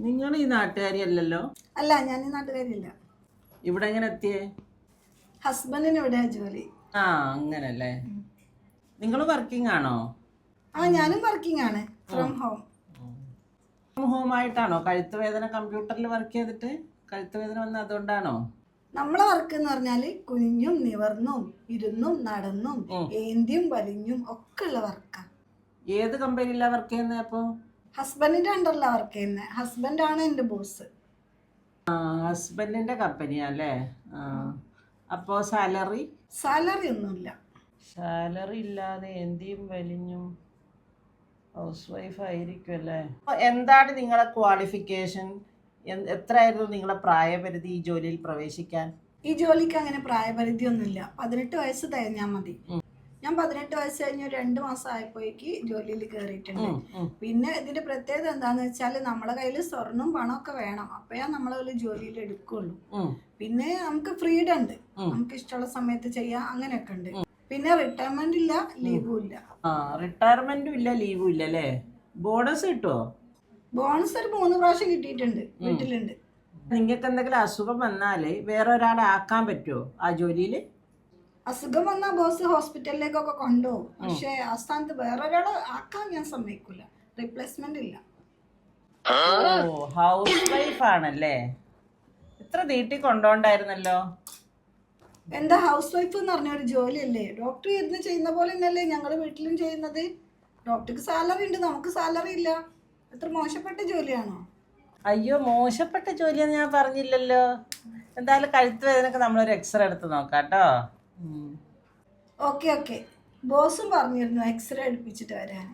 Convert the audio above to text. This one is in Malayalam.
നിങ്ങൾ ഈ നാട്ടുകാരിയല്ലല്ലോ. അല്ല, ഞാൻ ഈ നാട്ടുകാരിയല്ല. ഇവിടെ എങ്ങനെ എത്തിയേ? ഹസ്ബൻഡിന് ഇവിടെ ജോലി. ആ, അങ്ങനല്ലേ. നിങ്ങൾ വർക്കിംഗ് ആണോ? ഞാനും വർക്കിംഗ് ആണ്. From home. ഹോം ആയിട്ടാണോ? കഴുത്ത് വേദന കമ്പ്യൂട്ടറിൽ വർക്ക് ചെയ്തിട്ട് കഴുത്ത് വേദന വന്ന അതുകൊണ്ടാണോ? നമ്മളെ വർക്ക് എന്ന് പറഞ്ഞാല് കുനിഞ്ഞും നിവർന്നും ഇരുന്നും നടന്നും ഏന്തിയും വലിഞ്ഞും ഒക്കെ ഉള്ള വർക്കാ. ഏത് കമ്പനിയിലാണ് വർക്ക് ചെയ്യുന്നത്? അപ്പോൾ ഹസ്ബൻഡിന്റെ അണ്ടറിലാണ് വർക്ക് ചെയ്യുന്നത്. ഹസ്ബൻഡാണ് എൻ്റെ ബോസ്. ഹസ്ബൻഡിന്റെ കമ്പനിയല്ലേ? അപ്പോൾ സാലറി ഒന്നുമില്ല. സാലറി ഇല്ലാതെ എന്തിയും വലിഞ്ഞും ഹൗസ് വൈഫ് ആയിരിക്കും അല്ലേ? എന്താണ് നിങ്ങളെ ക്വാളിഫിക്കേഷൻ? എത്രയായിരുന്നു നിങ്ങളെ പ്രായപരിധി ഈ ജോലിയിൽ പ്രവേശിക്കാൻ? ഈ ജോലിക്ക് അങ്ങനെ പ്രായപരിധി ഒന്നുമില്ല. 18 വയസ്സ് തികഞ്ഞാൽ മതി. ഞാൻ 18 വയസ്സ് കഴിഞ്ഞ് 2 മാസം ആയപ്പോഴേക്ക് ജോലിയിൽ കയറിയിട്ടുണ്ട്. പിന്നെ ഇതിന്റെ പ്രത്യേകത എന്താന്ന് വെച്ചാൽ നമ്മളെ കയ്യിൽ സ്വർണ്ണവും പണമൊക്കെ വേണം. അപ്പോഴാ നമ്മളെ ജോലിയിൽ എടുക്കുള്ളൂ. പിന്നെ നമുക്ക് ഫ്രീഡം ഉണ്ട്. നമുക്ക് ഇഷ്ടമുള്ള സമയത്ത് ചെയ്യാം. അങ്ങനെയൊക്കെ ഉണ്ട്. പിന്നെ റിട്ടയർമെന്റ് ഇല്ല, ലീവും ഇല്ല. റിട്ടയർമെന്റും ഇല്ല, ലീവും ഇല്ല അല്ലേ? ബോണസ് കിട്ടുമോ? ബോണസ് ഒരു 3 പ്രാവശ്യം കിട്ടിയിട്ടുണ്ട്. വീട്ടിലുണ്ട്. നിങ്ങൾക്ക് എന്തെങ്കിലും അസുഖം വന്നാല് വേറെ ഒരാളെ ആക്കാൻ പറ്റുമോ ആ ജോലിയില്? അസുഖം വന്നാൽ ബോസ് ഹോസ്പിറ്റലിലേക്കൊക്കെ കൊണ്ടുപോകും. പക്ഷെ ആ സ്ഥാനത്ത് വേറൊരാളെ ആക്കാൻ ഞാൻ സമ്മതിക്കില്ല. റീപ്ലേസ്മെന്റ് ഇല്ല. ഹൗസ് വൈഫ് ആണല്ലേ? ഇത്ര നീട്ടി കൊണ്ടോണ്ടായിരുന്നല്ലോ. എന്താ ഹൗസ് വൈഫ് എന്ന് പറഞ്ഞ ഒരു ജോലിയല്ലേ? ഡോക്ടർ ഇരുന്ന് ചെയ്യുന്ന പോലെ തന്നെയല്ലേ ഞങ്ങൾ വീട്ടിലും ചെയ്യുന്നത്. ഡോക്ടർക്ക് സാലറി ഉണ്ട്, നമുക്ക് സാലറി ഇല്ല. എത്ര മോശപ്പെട്ട ജോലിയാണോ? അയ്യോ, മോശപ്പെട്ട ജോലിയെന്ന് ഞാൻ പറഞ്ഞില്ലല്ലോ. എന്തായാലും കഴുത്ത് വേദനക്ക് നമ്മളൊരു എക്സ്റേ എടുത്ത് നോക്കാം കേട്ടോ. ഓക്കെ. ബോസും പറഞ്ഞിരുന്നു എക്സ്റേ എടുപ്പിച്ചിട്ട് വരാൻ.